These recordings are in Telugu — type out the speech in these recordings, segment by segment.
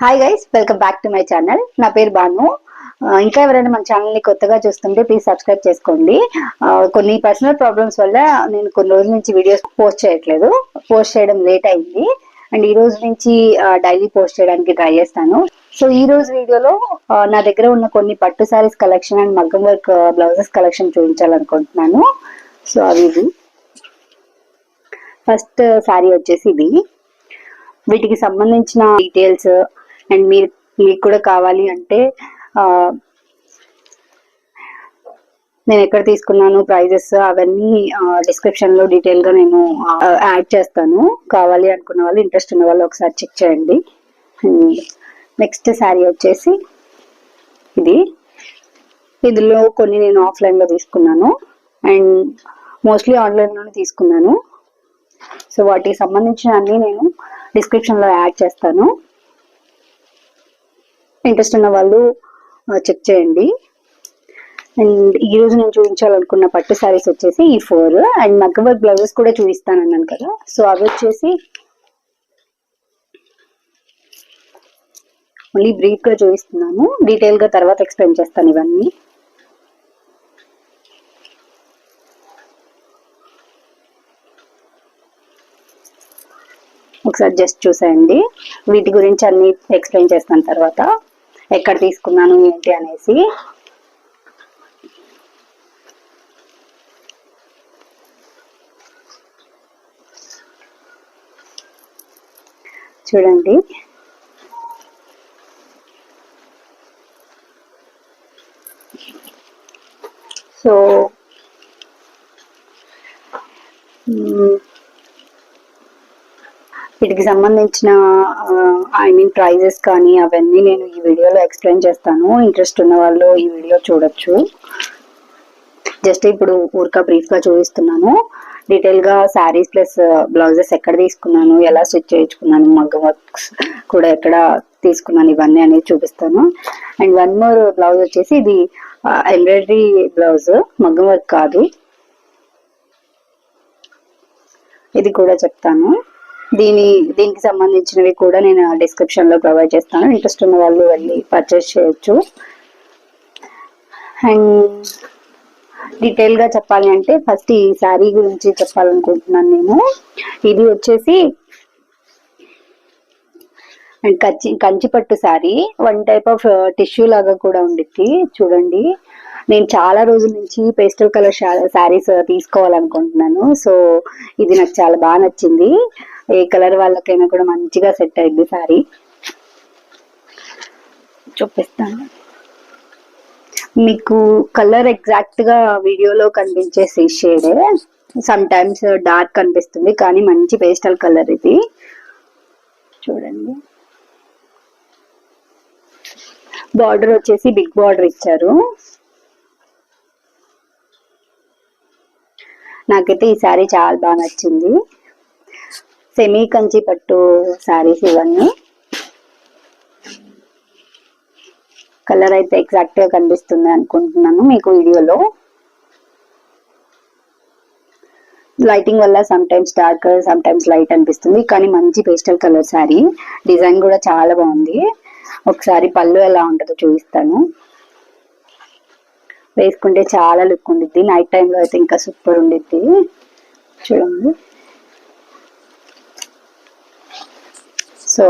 Hi guys, welcome back to my channel. నా పేరు బాను. ఇంకా ఎవరైనా మన ఛానల్ ని కొత్తగా చూస్తుంటే ప్లీజ్ సబ్స్క్రైబ్ చేసుకోండి. కొన్ని పర్సనల్ ప్రాబ్లమ్స్ వల్ల నేను కొన్ని రోజుల నుంచి వీడియోస్ పోస్ట్ చేయట్లేదు. పోస్ట్ చేయడం లేట్ అయింది అండ్ ఈ రోజు నుంచి డైలీ పోస్ట్ చేయడానికి ట్రై చేస్తాను. సో ఈ రోజు వీడియోలో నా దగ్గర ఉన్న కొన్ని పట్టు సారీస్ కలెక్షన్ అండ్ మగ్గం వర్క్ బ్లౌజెస్ కలెక్షన్ చూపించాలనుకుంటున్నాను. సో అవి ఫస్ట్ సారీ వచ్చేసి ఇది. వీటికి సంబంధించిన డీటెయిల్స్ అండ్ మీకు కూడా కావాలి అంటే నేను ఎక్కడ తీసుకున్నాను, ప్రైజెస్ అవన్నీ డిస్క్రిప్షన్ లో డీటెయిల్ గా నేను యాడ్ చేస్తాను. కావాలి అనుకున్న వాళ్ళు, ఇంట్రెస్ట్ ఉన్న వాళ్ళు ఒకసారి చెక్ చేయండి. నెక్స్ట్ శారీ వచ్చేసి ఇందులో కొన్ని నేను ఆఫ్లైన్ లో తీసుకున్నాను అండ్ మోస్ట్లీ ఆన్లైన్ లోనే తీసుకున్నాను. సో వాటికి సంబంధించిన అన్ని నేను డిస్క్రిప్షన్ లో యాడ్ చేస్తాను. ఇంట్రెస్ట్ ఉన్న వాళ్ళు చెక్ చేయండి. అండ్ ఈ రోజు నేను చూపించాలనుకున్న పట్టు శారీస్ వచ్చేసి ఈ 4 అండ్ మగ్గం వర్క్ బ్లౌజెస్ కూడా చూపిస్తాను అన్నాను కదా. సో అవి వచ్చేసి ఓన్లీ బ్రీఫ్ గా చూపిస్తున్నాను, డీటెయిల్ గా తర్వాత ఎక్స్ప్లెయిన్ చేస్తాను ఇవన్నీ. ఒకసారి జస్ట్ చూసేయండి. వీటి గురించి అన్ని ఎక్స్ప్లెయిన్ చేస్తాను తర్వాత, ఎక్కడ తీసుకున్నాను ఏంటి అనేసి. చూడండి, సో వీటికి సంబంధించిన ప్రైజెస్ కానీ అవన్నీ నేను ఈ వీడియోలో ఎక్స్ప్లెయిన్ చేస్తాను. ఇంట్రెస్ట్ ఉన్న వాళ్ళు ఈ వీడియో చూడొచ్చు. జస్ట్ ఇప్పుడు ఊరిక బ్రీఫ్ గా చూపిస్తున్నాను. డీటెయిల్ గా శారీస్ ప్లస్ బ్లౌజెస్ ఎక్కడ తీసుకున్నాను, ఎలా స్టిచ్ చేయించుకున్నాను, మగ్గం వర్క్స్ కూడా ఎక్కడ తీసుకున్నాను, ఇవన్నీ అనేది చూపిస్తాను. అండ్ వన్ మోర్ బ్లౌజ్ వచ్చేసి ఇది ఎంబ్రాయిడరీ బ్లౌజ్, మగ్గం వర్క్ కాదు. ఇది కూడా చెప్తాను. దీనికి సంబంధించినవి కూడా నేను డిస్క్రిప్షన్ లో ప్రొవైడ్ చేస్తాను. ఇంట్రెస్ట్ ఉన్న వాళ్ళు వెళ్ళి పర్చేస్ చేయొచ్చు. అండ్ డీటెయిల్ గా చెప్పాలి అంటే ఫస్ట్ ఈ శారీ గురించి చెప్పాలనుకుంటున్నాను నేను. ఇది వచ్చేసి అండ్ కంచి పట్టు sari, one type of tissue లాగా కూడా ఉండిద్ది. చూడండి, నేను చాలా రోజుల నుంచి పేస్టల్ కలర్ శారీస్ తీసుకోవాలనుకుంటున్నాను. సో ఇది నాకు చాలా బాగా నచ్చింది. ఏ కలర్ వాళ్ళకైనా కూడా మంచిగా సెట్ అయింది శారీ. చూపిస్తాను మీకు. కలర్ ఎగ్జాక్ట్ గా వీడియోలో కనిపించే షేడే, సమ్ టైమ్స్ డార్క్ కనిపిస్తుంది కానీ మంచి పేస్టల్ కలర్ ఇది. చూడండి, బార్డర్ వచ్చేసి బిగ్ బార్డర్ ఇచ్చారు. నాకైతే ఈ శారీ చాలా బాగా నచ్చింది. సెమీ కంచి పట్టు శారీస్ ఇవన్నీ. కలర్ అయితే ఎగ్జాక్ట్ గా కనిపిస్తుంది అనుకుంటున్నాను మీకు వీడియోలో. లైటింగ్ వల్ల some times dark, some times light అనిపిస్తుంది కానీ మంచి పేస్టల్ కలర్ శారీ. డిజైన్ కూడా చాలా బాగుంది. ఒకసారి పళ్ళు ఎలా ఉంటుందో చూపిస్తాను. వేసుకుంటే చాలా లుక్ ఉండిద్ది. నైట్ టైంలో అయితే ఇంకా సూపర్ ఉండిద్ది. చూడండి, సో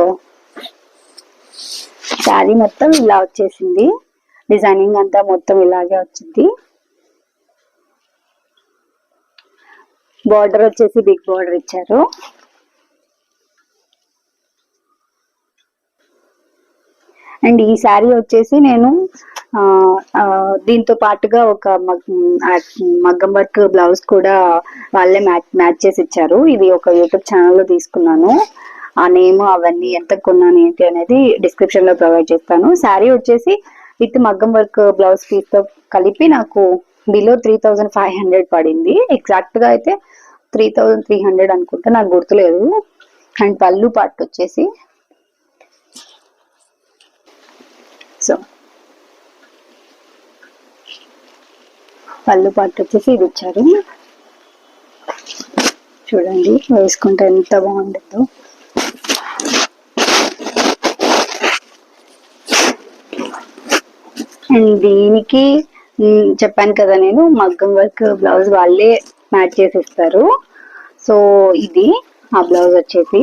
శారీ మొత్తం ఇలా వచ్చేసింది. డిజైనింగ్ అంతా మొత్తం ఇలాగే వచ్చింది. బార్డర్ వచ్చేసి బిగ్ బార్డర్ ఇచ్చారు. అండ్ ఈ శారీ వచ్చేసి నేను దీంతో పాటుగా ఒక మగ్గం వర్క్ బ్లౌజ్ కూడా వాళ్ళే మ్యాచ్ చేసి ఇచ్చారు. ఇది ఒక యూట్యూబ్ ఛానల్లో తీసుకున్నాను. ఆ నేమ్ అవన్నీ ఎంత కొన్నాను ఏంటి అనేది డిస్క్రిప్షన్ లో ప్రొవైడ్ చేస్తాను. శారీ వచ్చేసి విత్ మగ్గం వర్క్ బ్లౌజ్ పీస్ తో కలిపి నాకు బిలో 3500 పడింది. ఎగ్జాక్ట్ గా అయితే 3300 అనుకుంటా, నాకు గుర్తులేదు. అండ్ పళ్ళు పార్ట్ వచ్చేసి ఇది ఇచ్చారు. చూడండి, వేసుకుంటే ఎంత బాగుంటుందో. అండ్ దీనికి చెప్పాను కదా నేను మగ్గం వర్క్ బ్లౌజ్ వాళ్ళే మ్యాచ్ చేసి ఇస్తారు. సో ఇది ఆ బ్లౌజ్ వచ్చేసి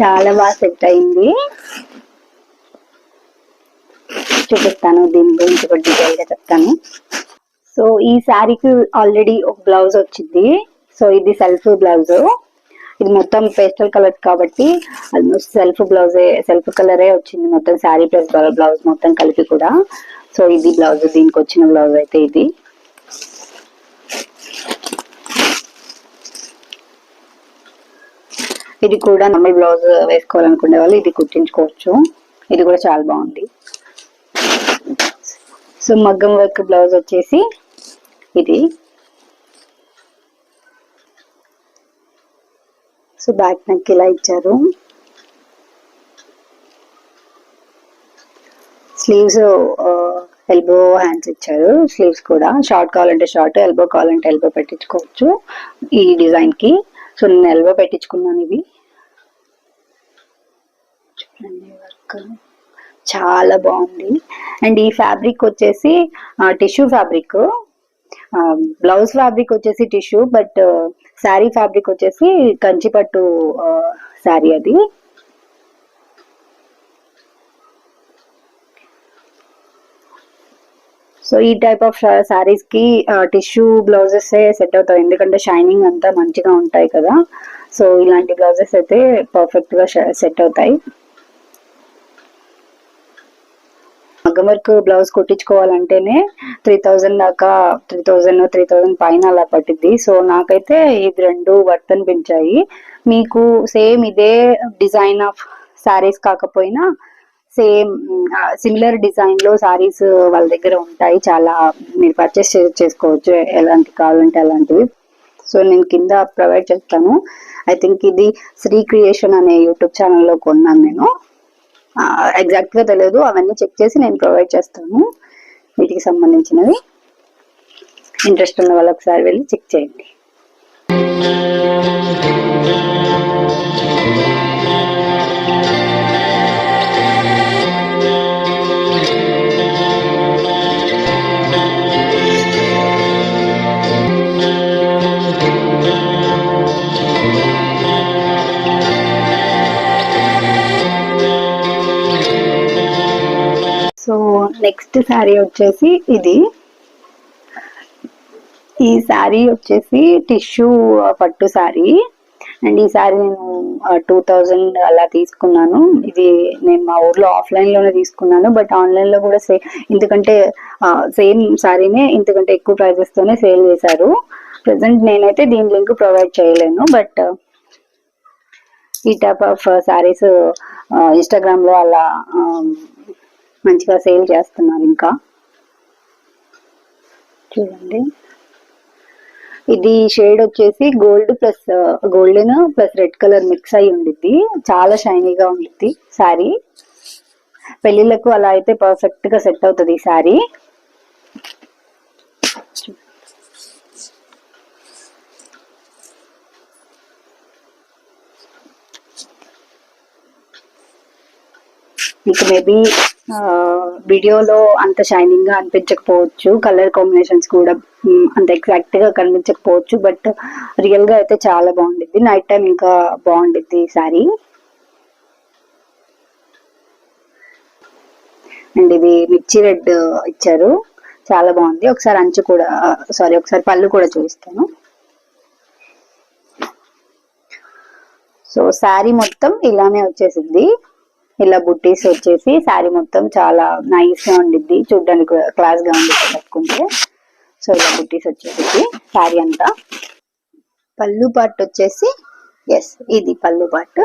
చాలా బాగా సెట్ అయింది. చూపిస్తాను, దీని గురించి కూడా డీటెయిల్ గా చెప్తాను. సో ఈ శారీకి ఆల్రెడీ ఒక బ్లౌజ్ వచ్చింది. సో ఇది సెల్ఫ్ బ్లౌజ్. ఇది మొత్తం పేస్టల్ కలర్ కాబట్టి ఆల్మోస్ట్ సెల్ఫ్ కలరే వచ్చింది మొత్తం శారీ ప్లస్ బ్లౌజ్ మొత్తం కలిపి కూడా. సో ఇది బ్లౌజ్, దీనికి వచ్చిన బ్లౌజ్ అయితే ఇది. ఇది కూడా నార్మల్ బ్లౌజ్ వేసుకోవాలనుకునే వాళ్ళు ఇది కుట్టించుకోవచ్చు. ఇది కూడా చాలా బాగుంది. సో మగ్గం వర్క్ బ్లౌజ్ వచ్చేసి ఇది. సో బ్యాక్ నెక్ ఇలా ఇచ్చారు. స్లీవ్స్ ఎల్బో హ్యాండ్స్ ఇచ్చారు. స్లీవ్స్ కూడా షార్ట్ కావాలంటే షార్ట్, ఎల్బో కావాలంటే ఎల్బో పెట్టించుకోవచ్చు ఈ డిజైన్ కి. సో నేను ఎల్బో పెట్టించుకున్నాను. ఇవి చూడండి, వర్క్ చాలా బాగుంది. అండ్ ఈ ఫ్యాబ్రిక్ వచ్చేసి టిష్యూ ఫ్యాబ్రిక్. బ్లౌజ్ ఫ్యాబ్రిక్ వచ్చేసి టిష్యూ, బట్ శారీ ఫ్యాబ్రిక్ వచ్చేసి కంచిపట్టు శారీ అది. సో ఈ టైప్ ఆఫ్ శారీస్ కి టిష్యూ బ్లౌజెస్ సెట్ అవుతాయి, ఎందుకంటే షైనింగ్ అంతా మంచిగా ఉంటాయి కదా. సో ఇలాంటి బ్లౌజెస్ అయితే పర్ఫెక్ట్ గా సెట్ అవుతాయి. మగ్గం వర్క్ బ్లౌజ్ కుట్టించుకోవాలంటేనే 3000 దాకా, 3000 పైన అలా పట్టింది. సో నాకైతే ఇది రెండు వర్త్ అనిపించాయి. మీకు సేమ్ ఇదే డిజైన్ ఆఫ్ శారీస్ కాకపోయినా సేమ్ సిమిలర్ డిజైన్ లో శారీస్ వాళ్ళ దగ్గర ఉంటాయి చాలా, మీరు పర్చేస్ చేసుకోవచ్చు ఎలాంటి కావాలంటే అలాంటివి. సో నేను కింద ప్రొవైడ్ చేస్తాను. ఐ థింక్ ఇది శ్రీ క్రియేషన్ అనే యూట్యూబ్ ఛానల్లో కొన్నాను నేను. ఎగ్జాక్ట్ గా తెలియదు, అవన్నీ చెక్ చేసి నేను ప్రొవైడ్ చేస్తాను వీటికి సంబంధించినవి. ఇంట్రెస్ట్ ఉన్న వాళ్ళు ఒకసారి వెళ్ళి చెక్ చేయండి. సో నెక్స్ట్ శారీ వచ్చేసి ఇది. ఈ శారీ వచ్చేసి టిష్యూ పట్టు శారీ. అండ్ ఈ శారీ నేను 2000 అలా తీసుకున్నాను. ఇది నేను మా ఊర్లో ఆఫ్లైన్ లోనే తీసుకున్నాను, బట్ ఆన్లైన్ లో కూడా ఎందుకంటే సేమ్ శారీనే ఇంతకంటే ఎక్కువ ప్రైజెస్ తోనే సేల్ చేశారు. ప్రెసెంట్ నేనైతే దీని లింక్ ప్రొవైడ్ చేయలేను, బట్ ఈ టైప్ ఆఫ్ శారీస్ ఇన్స్టాగ్రామ్ లో అలా మంచిగా సేల్ చేస్తున్నారు. ఇంకా చూడండి, ఇది షేడ్ వచ్చేసి golden plus red colour mix అయి ఉండిద్ది. చాలా షైనీగా ఉండిద్ది శారీ. పెళ్లిళ్ళకు అలా అయితే పర్ఫెక్ట్ గా సెట్ అవుతుంది ఈ శారీ. మీకు మేబీ వీడియోలో అంత షైనింగ్ గా అనిపించకపోవచ్చు, కలర్ కాంబినేషన్స్ కూడా అంత ఎగ్జాక్ట్ గా కనిపించకపోవచ్చు, బట్ రియల్ గా అయితే చాలా బాగుండిద్ది. నైట్ టైం ఇంకా బాగుండిద్ది ఈ శారీ. అండ్ ఇది మిర్చి రెడ్ ఇచ్చారు, చాలా బాగుంది. ఒకసారి అంచు కూడా ఒకసారి పళ్ళు కూడా చూపిస్తాను. సో శారీ మొత్తం ఇలానే వచ్చేసింది. ఇలా బుట్టీస్ వచ్చేసి శారీ మొత్తం చాలా నైస్ గా ఉండిద్ది, చూడ్డానికి క్లాస్ గా ఉండిద్ది కట్టుకుంటే. సో ఇలా బుట్టీస్ వచ్చేసి శారీ అంతా. పళ్ళు పార్ట్ వచ్చేసి ఇది పళ్ళు పార్ట్.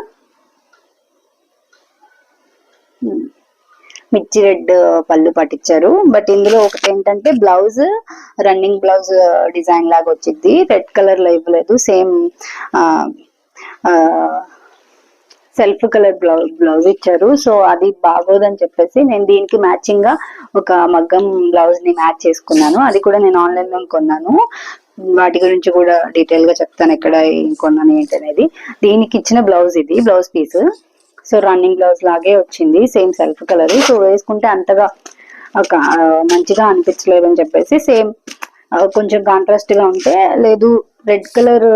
మిర్చి రెడ్ పళ్ళు పట్టించారు, బట్ ఇందులో ఒకటి ఏంటంటే బ్లౌజ్ రన్నింగ్ బ్లౌజ్ డిజైన్ లాగా వచ్చింది. రెడ్ కలర్ లో ఇవ్వలేదు, సేమ్ సెల్ఫ్ కలర్ బ్లౌజ్ ఇచ్చారు. సో అది బాగోదని చెప్పేసి నేను దీనికి మ్యాచింగ్ గా ఒక మగ్గం బ్లౌజ్ ని మ్యాచ్ చేసుకున్నాను. అది కూడా నేను ఆన్లైన్ లో కొన్నాను. వాటి గురించి కూడా డీటెయిల్ గా చెప్తాను, ఎక్కడ కొన్నాను ఏంటి అనేది. దీనికి ఇచ్చిన బ్లౌజ్ ఇది, blouse piece. So running blouse లాగే వచ్చింది, సేమ్ సెల్ఫ్ కలర్. సో వేసుకుంటే అంతగా ఒక మంచిగా అనిపించలేదు అని చెప్పేసి సేమ్ కొంచెం కాంట్రాస్ట్ గా ఉంటే, లేదు రెడ్ కలర్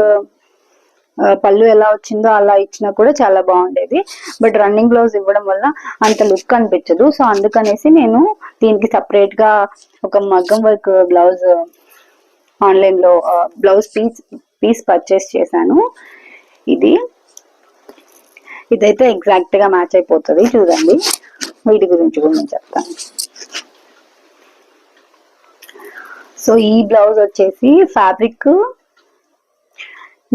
పళ్ళు ఎలా వచ్చిందో అలా ఇచ్చినా కూడా చాలా బాగుండేది. బట్ రన్నింగ్ బ్లౌజ్ ఇవ్వడం వల్ల అంత లుక్ అనిపించదు. సో అందుకనేసి నేను దీనికి సపరేట్ గా ఒక మగ్గం వర్క్ బ్లౌజ్ ఆన్లైన్ లో బ్లౌజ్ పీస్ పర్చేస్ చేశాను. ఇదైతే ఎగ్జాక్ట్ గా మ్యాచ్ అయిపోతుంది. చూడండి, వీటి గురించి కూడా నేను చెప్తాను. సో ఈ బ్లౌజ్ వచ్చేసి ఫ్యాబ్రిక్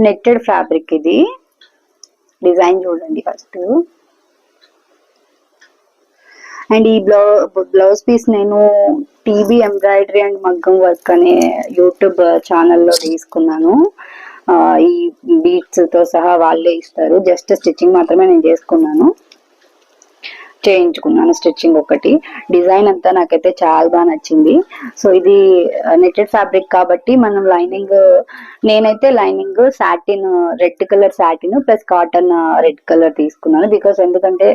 నెట్టెడ్ ఫ్యాబ్రిక్. ఇది డిజైన్ చూడండి ఫస్ట్. అండ్ ఈ బ్లౌజ్ పీస్ నేను టీబీ ఎంబ్రాయిడరీ అండ్ మగ్గం వర్క్ అనే యూట్యూబ్ ఛానల్లో తీసుకున్నాను. ఈ బీట్స్ తో సహా వాళ్ళే ఇస్తారు, జస్ట్ స్టిచ్చింగ్ మాత్రమే నేను చేయించుకున్నాను స్టిచ్చింగ్ ఒకటి. డిజైన్ అంతా నాకైతే చాలా బాగా నచ్చింది. సో ఇది నెట్టెడ్ ఫ్యాబ్రిక్ కాబట్టి మనం నేనైతే lining satin, red colour satin plus cotton red colour తీసుకున్నాను. ఎందుకంటే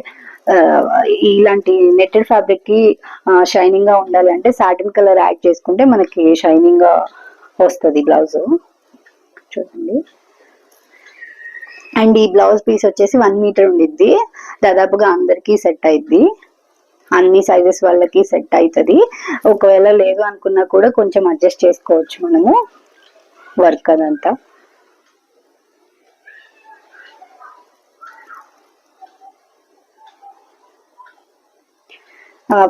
ఇలాంటి నెట్టెడ్ ఫ్యాబ్రిక్ కి షైనింగ్ గా ఉండాలి అంటే సాటిన్ కలర్ యాడ్ చేసుకుంటే మనకి షైనింగ్ గా వస్తుంది బ్లౌజ్. చూడండి. అండ్ ఈ బ్లౌజ్ పీస్ వచ్చేసి 1 మీటర్ ఉండిద్ది. దాదాపుగా అందరికి సెట్ అయిద్ది, అన్ని సైజెస్ వాళ్ళకి సెట్ అవుతుంది. ఒకవేళ లేదు అనుకున్నా కూడా కొంచెం అడ్జస్ట్ చేసుకోవచ్చు మనము వర్క్ అదంతా.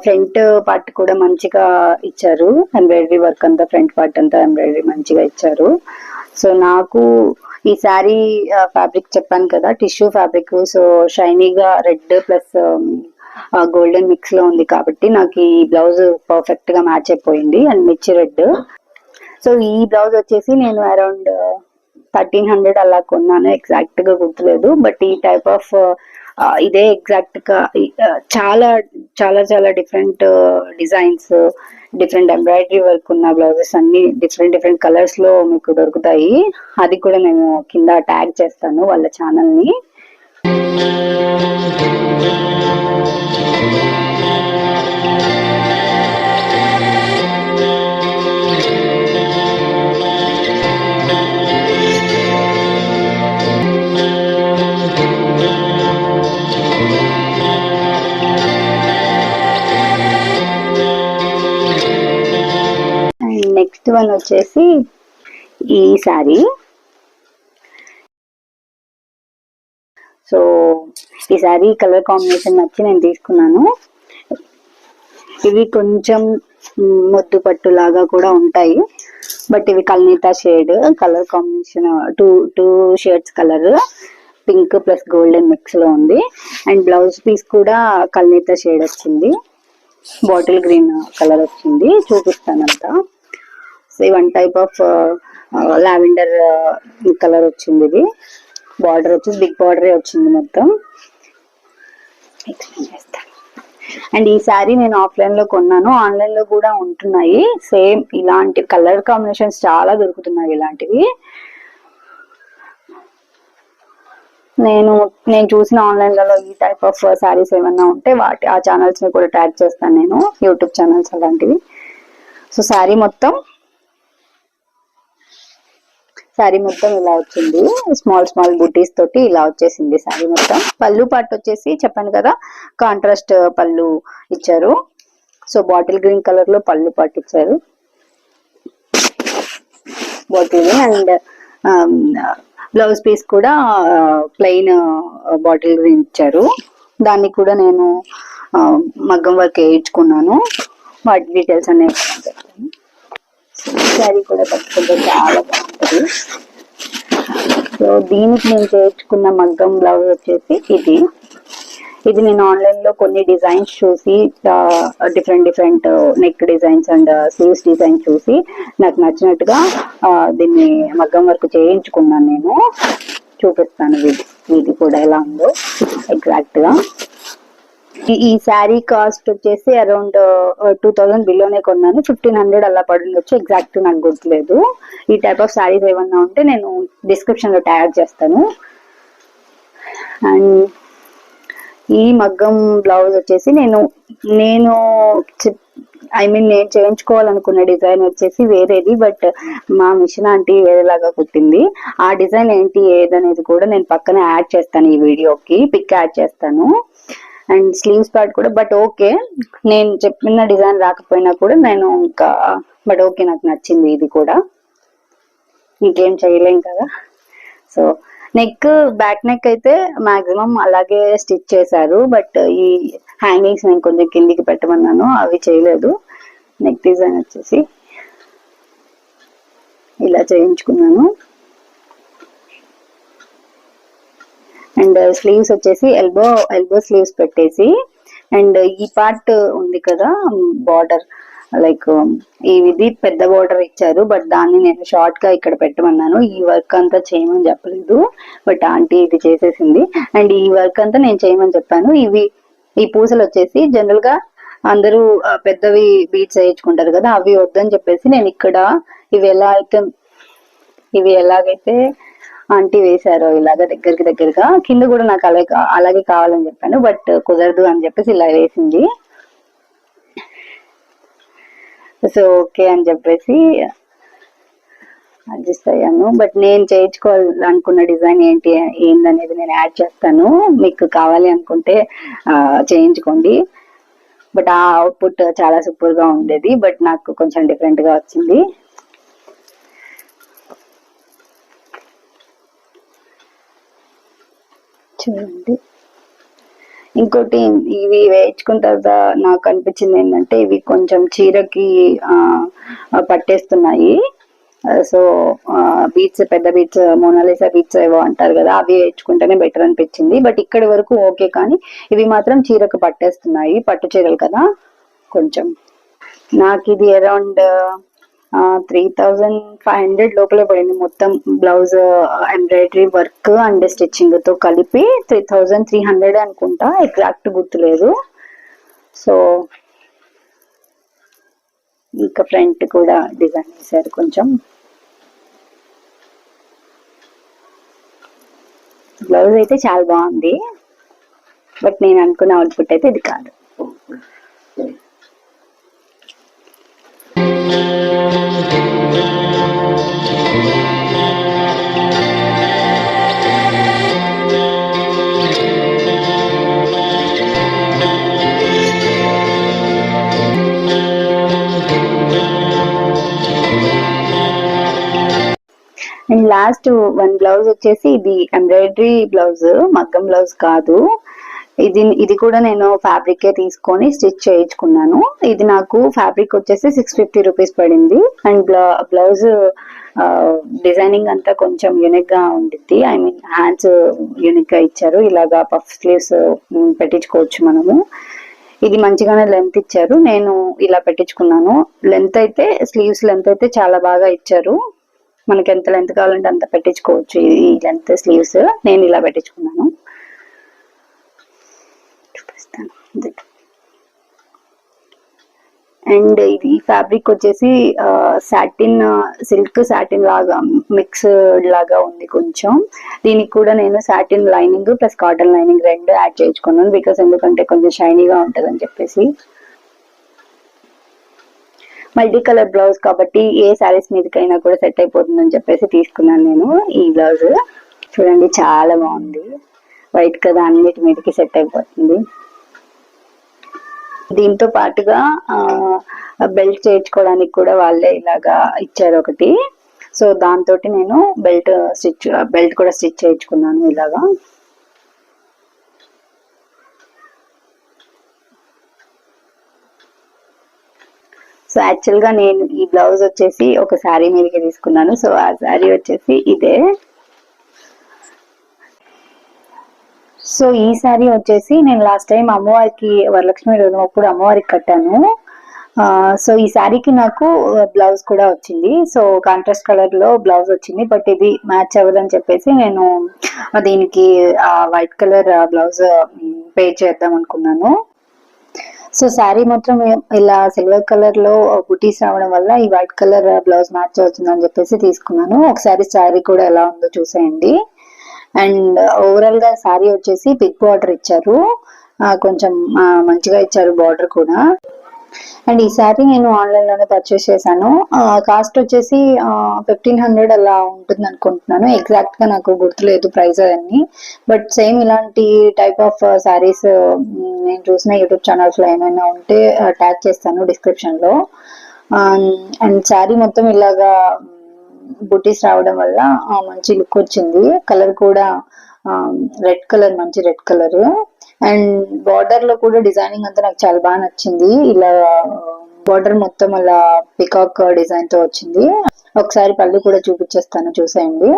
ఫ్రంట్ పార్ట్ కూడా మంచిగా ఇచ్చారు, ఎంబ్రాయిడరీ వర్క్ అంతా, ఫ్రంట్ పార్ట్ అంతా ఎంబ్రాయిడరీ మంచిగా ఇచ్చారు. సో నాకు ఈ శారీ ఫ్యాబ్రిక్ చెప్పాను కదా, టిష్యూ ఫ్యాబ్రిక్. సో షైనీగా రెడ్ ప్లస్ గోల్డెన్ మిక్స్ లో ఉంది కాబట్టి నాకు ఈ బ్లౌజ్ పర్ఫెక్ట్ గా మ్యాచ్ అయిపోయింది. అండ్ మిర్చి రెడ్. సో ఈ బ్లౌజ్ వచ్చేసి నేను అరౌండ్ 1300 అలా కొన్నాను, ఎగ్జాక్ట్ గా గుర్తులేదు. బట్ ఈ టైప్ ఆఫ్ ఇదే ఎగ్జాక్ట్ గా చాలా చాలా చాలా different designs, different embroidery work ఉన్న బ్లౌజెస్ అన్ని డిఫరెంట్ కలర్స్ లో మీకు దొరుకుతాయి. అది కూడా నేను కింద ట్యాగ్ చేస్తాను వాళ్ళ ఛానల్ ని. నెక్స్ట్ వన్ వచ్చేసి ఈ శారీ. సో ఈ శారీ కలర్ కాంబినేషన్ నచ్చి నేను తీసుకున్నాను. ఇవి కొంచెం మొద్దు పట్టు లాగా కూడా ఉంటాయి, బట్ ఇవి కల్నీతా shade colour combination. Two shades colour, pink plus golden mix లో ఉంది. అండ్ బ్లౌజ్ పీస్ కూడా కల్నీతా షేడ్ వచ్చింది, బాటిల్ గ్రీన్ కలర్ వచ్చింది. చూపిస్తానంతా. So one type of lavender colour వచ్చింది. ఇది బార్డర్ వచ్చేసి బిగ్ బార్డరే వచ్చింది మొత్తం. ఎక్స్ప్లెయిన్ చేస్తాను. అండ్ ఈ శారీ నేను ఆఫ్లైన్ లో కొన్నాను, ఆన్లైన్ లో కూడా ఉంటున్నాయి సేమ్ ఇలాంటి కలర్ కాంబినేషన్స్ చాలా దొరుకుతున్నాయి ఇలాంటివి. నేను చూసిన ఆన్లైన్ లలో ఈ టైప్ ఆఫ్ శారీస్ ఏమన్నా ఉంటే ఆ ఛానల్స్ ని కూడా ట్యాగ్ చేస్తాను నేను, యూట్యూబ్ ఛానల్స్ అలాంటివి. సో శారీ మొత్తం ఇలా వచ్చింది, స్మాల్ బూటీస్ తోటి ఇలా వచ్చేసింది శారీ మొత్తం. పళ్ళు పార్ట్ వచ్చేసి చెప్పాను కదా, కాంట్రాస్ట్ పళ్ళు ఇచ్చారు. సో బాటిల్ గ్రీన్ కలర్ లో పళ్ళు పార్ట్ ఇచ్చారు, bottle green. And blouse piece కూడా ప్లెయిన్ బాటిల్ గ్రీన్ ఇచ్చారు. దాన్ని కూడా నేను మగ్గం వర్క్ వేయించుకున్నాను. వాటి డీటెయిల్స్ అనే శారీ కూడా కట్టుకుంటే చాలా బాగుంటుంది. సో దీనికి నేను చేయించుకున్న మగ్గం బ్లౌజ్ వచ్చేసి ఇది నేను ఆన్లైన్ లో కొన్ని డిజైన్స్ చూసి, different neck designs and sleeves design చూసి నాకు నచ్చినట్టుగా దీన్ని మగ్గం వర్క్ చేయించుకున్నాను నేను. చూపిస్తాను ఇది కూడా ఎలా ఉందో ఎగ్జాక్ట్ గా. ఈ శారీ కాస్ట్ వచ్చేసి అరౌండ్ 2000 బిలోనే కొన్నాను, 1500 అలా పడుండొచ్చు, ఎగ్జాక్ట్ నాకు గుర్తులేదు. ఈ టైప్ ఆఫ్ శారీస్ ఏమన్నా ఉంటే నేను డిస్క్రిప్షన్ లో ట్యాగ్ చేస్తాను. అండ్ ఈ మగ్గం బ్లౌజ్ వచ్చేసి నేను నేను నేను చేయించుకోవాలనుకున్న డిజైన్ వచ్చేసి వేరేది, బట్ మా మిషన్ ఆంటీ వేరేలాగా కుట్టింది. ఆ డిజైన్ ఏంటి ఏదనేది కూడా నేను పక్కన యాడ్ చేస్తాను, ఈ వీడియోకి పిక్ యాడ్ చేస్తాను. అండ్ స్లీవ్స్ పార్ట్ కూడా, బట్ ఓకే నేను చెప్పిన డిజైన్ రాకపోయినా కూడా నేను ఇంకా బట్ ఓకే నాకు నచ్చింది ఇది కూడా, ఇంకేం చేయలేం కదా. సో నెక్, బ్యాక్ నెక్ అయితే మాక్సిమం అలాగే స్టిచ్ చేశారు, బట్ ఈ హ్యాంగింగ్స్ నేను కొంచెం కిందికి పెట్టమన్నాను, అవి చేయలేదు. నెక్ డిజైన్ వచ్చేసి ఇలా చేయించుకున్నాను. అండ్ స్లీవ్స్ వచ్చేసి ఎల్బో స్లీవ్స్ పెట్టేసి, అండ్ ఈ పార్ట్ ఉంది కదా బార్డర్, లైక్ ఇది పెద్ద బార్డర్ ఇచ్చారు, బట్ దాన్ని నేను షార్ట్ గా ఇక్కడ పెట్టమన్నాను. ఈ వర్క్ అంతా చేయమని చెప్పలేదు, బట్ ఆంటీ ఇది చేసేసింది. అండ్ ఈ వర్క్ అంతా నేను చేయమని చెప్పాను. ఈ పూసలు వచ్చేసి జనరల్ గా అందరూ పెద్దవి బీట్స్ వేయించుకుంటారు కదా, అవి వద్దని చెప్పేసి నేను ఇక్కడ ఇవి ఎలాగైతే ఆంటీ వేశారో ఇలాగ దగ్గరగా కింద కూడా నాకు అలాగే కావాలని చెప్పాను, బట్ కుదరదు అని చెప్పేసి ఇలా వేసింది. సో ఓకే అని చెప్పేసి అడ్జస్ట్ అయ్యాను. బట్ నేను చేయించుకోవాలనుకున్న డిజైన్ ఏందనేది నేను యాడ్ చేస్తాను, మీకు కావాలి అనుకుంటే చేయించుకోండి. బట్ ఆ అవుట్పుట్ చాలా సూపర్ గా ఉండేది, బట్ నాకు కొంచెం డిఫరెంట్ గా వచ్చింది. చూడండి, ఇంకోటి ఇవి వేయించుకున్న తర్వాత నాకు అనిపించింది ఏంటంటే ఇవి కొంచెం చీరకి పట్టేస్తున్నాయి. సో బీట్స్, పెద్ద బీట్స్, మోనాలిసా బీట్స్ ఏవో అంటారు కదా, అవి వేయించుకుంటేనే బెటర్ అనిపించింది. బట్ ఇక్కడి వరకు ఓకే, కానీ ఇవి మాత్రం చీరకు పట్టేస్తున్నాయి, పట్టు చీరలు కదా కొంచెం. నాకు ఇది అరౌండ్ 3500 లోపలే పడింది, మొత్తం blouse embroidery work and stitching తో కలిపి 3300 అనుకుంటా, ఎగ్జాక్ట్ గుర్తులేదు. సో ఇంకా ఫ్రంట్ కూడా డిజైన్ చేశారు కొంచెం. బ్లౌజ్ అయితే చాలా బాగుంది, బట్ నేను అనుకున్న అవుట్పుట్ అయితే ఇది కాదు. అండ్ లాస్ట్ వన్ బ్లౌజ్ వచ్చేసి ఇది ఎంబ్రాయిడరీ బ్లౌజ్, మగ్గం బ్లౌజ్ కాదు. ఇది కూడా నేను ఫ్యాబ్రిక్ తీసుకొని స్టిచ్ చేయించుకున్నాను. ఇది నాకు ఫ్యాబ్రిక్ వచ్చేసి 650 రూపీస్ పడింది. అండ్ బ్లౌజ్ డిజైనింగ్ అంతా కొంచెం యూనిక్ గా ఉండిద్ది, ఐ మీన్ హ్యాండ్స్ యూనిక్ గా ఇచ్చారు, ఇలాగా పఫ్ స్లీవ్స్ పెట్టించుకోవచ్చు మనము. ఇది మంచిగానే లెంత్ ఇచ్చారు, నేను ఇలా పెట్టించుకున్నాను. లెంత్ అయితే స్లీవ్స్ లెంత్ అయితే చాలా బాగా ఇచ్చారు, మనకి ఎంత లెంత్ కావాలంటే అంత పెట్టించుకోవచ్చు. ఈ లెంత్ స్లీవ్స్ నేను ఇలా పెట్టించుకున్నాను, చూపిస్తాను. అండ్ ఇది ఫ్యాబ్రిక్ వచ్చేసి సాటిన్, సిల్క్ సాటిన్ లాగా మిక్స్డ్ లాగా ఉంది కొంచెం. దీనికి కూడా నేను satin lining plus cotton lining రెండు యాడ్ చేయించుకున్నాను, బికాస్ ఎందుకంటే కొంచెం షైనీగా ఉంటుంది అని చెప్పేసి. మల్టీ కలర్ బ్లౌజ్ కాబట్టి ఏ శారీస్ మీదకైనా కూడా సెట్ అయిపోతుందని చెప్పేసి తీసుకున్నాను నేను ఈ బ్లౌజ్. చూడండి చాలా బాగుంది, వైట్ కదా, అన్నిటి మీదకి సెట్ అయిపోతుంది. దీంతో పాటుగా బెల్ట్ చేయించుకోవడానికి కూడా వాళ్ళే ఇలాగా ఇచ్చారు ఒకటి. సో దాంతో నేను బెల్ట్ కూడా స్టిచ్ చేయించుకున్నాను ఇలాగా. సో యాక్చువల్ గా నేను ఈ బ్లౌజ్ వచ్చేసి ఒక శారీ మీదకి తీసుకున్నాను. సో ఆ శారీ వచ్చేసి ఇదే. సో ఈ శారీ వచ్చేసి నేను లాస్ట్ టైం అమ్మవారికి వరలక్ష్మి రోజు అప్పుడు అమ్మవారికి కట్టాను. సో ఈ శారీకి నాకు బ్లౌజ్ కూడా వచ్చింది. సో కాంట్రాస్ట్ కలర్ లో బ్లౌజ్ వచ్చింది, బట్ ఇది మ్యాచ్ అవ్వదని చెప్పేసి నేను దీనికి వైట్ కలర్ బ్లౌజ్ పే చేద్దాం అనుకున్నాను. సో శారీ మొత్తం ఇలా సిల్వర్ కలర్ లో బుటీస్ రావడం వల్ల ఈ వైట్ కలర్ బ్లౌజ్ మ్యాచ్ అవుతుందని చెప్పేసి తీసుకున్నాను. ఒకసారి శారీ కూడా ఎలా ఉందో చూసేయండి. అండ్ ఓవరాల్ గా శారీ వచ్చేసి బిగ్ బార్డర్ ఇచ్చారు. కొంచెం మంచిగా ఇచ్చారు బార్డర్ కూడా. అండ్ ఈ శారీ నేను ఆన్లైన్ లోనే పర్చేస్ చేశాను. కాస్ట్ వచ్చేసి 1500 అలా ఉంటుంది అనుకుంటున్నాను. ఎగ్జాక్ట్ గా నాకు గుర్తులేదు ప్రైస్ అవన్నీ. బట్ సేమ్ ఇలాంటి టైప్ ఆఫ్ శారీస్ నేను చూసిన యూట్యూబ్ ఛానల్స్ లో ఏమైనా ఉంటే ట్యాగ్ చేస్తాను డిస్క్రిప్షన్ లో. అండ్ శారీ మొత్తం ఇలాగా బుటీస్ రావడం వల్ల మంచి లుక్ వచ్చింది. కలర్ కూడా రెడ్ కలర్, మంచి రెడ్ కలర్. అండ్ బార్డర్ లో కూడా డిజైనింగ్ అంతా నాకు చాలా బాగా నచ్చింది. ఇలా బార్డర్ మొత్తం అలా పికాక్ డిజైన్ తో వచ్చింది. ఒకసారి పళ్ళు కూడా చూపించేస్తాను, చూసేయండి.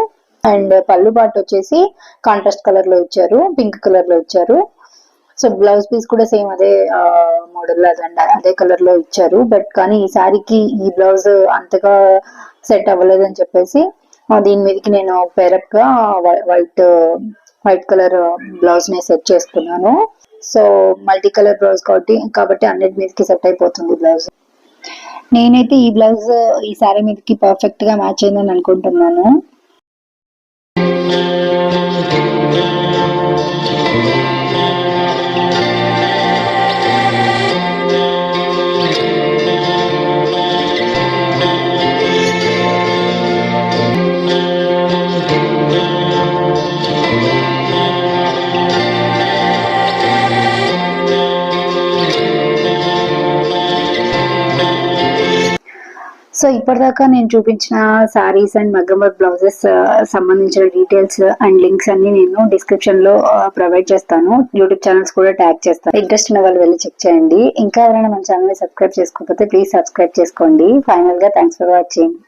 అండ్ పళ్ళు పాటు వచ్చేసి కాంట్రాస్ట్ కలర్ లో ఇచ్చారు, పింక్ కలర్ లో ఇచ్చారు. సో బ్లౌజ్ పీస్ కూడా సేమ్ అదే మోడల్ అదే కలర్ లో ఇచ్చారు. బట్ కానీ ఈ శారీకి ఈ బ్లౌజ్ అంతగా సెట్ అవ్వలేదు అని చెప్పేసి దీని మీదకి నేను పేరప్ గా వైట్ కలర్ బ్లౌజ్ ని సెట్ చేసుకున్నాను. సో మల్టీ కలర్ బ్లౌజ్ కాబట్టి అన్నిటి మీదకి సెట్ అయిపోతుంది బ్లౌజ్. నేనైతే ఈ బ్లౌజ్ ఈ శారీ మీదకి పర్ఫెక్ట్ గా మ్యాచ్ అయిందని అనుకుంటున్నాను. సో ఇప్పటిదాకా నేను చూపించిన సారీస్ అండ్ మగ్గం వర్క్ బ్లౌజెస్ సంబంధించిన డీటెయిల్స్ అండ్ లింక్స్ అన్ని నేను డిస్క్రిప్షన్ లో ప్రొవైడ్ చేస్తాను. యూట్యూబ్ ఛానల్స్ కూడా ట్యాగ్ చేస్తాను. ఇంట్రెస్ట్ ఉన్న వాళ్ళు వెళ్ళి చెక్ చేయండి. ఇంకా ఎవరైనా మన ఛానల్ ని సబ్స్క్రైబ్ చేసుకోకపోతే ప్లీజ్ సబ్స్క్రైబ్ చేసుకోండి. ఫైనల్ గా థ్యాంక్స్ ఫర్ వాచింగ్.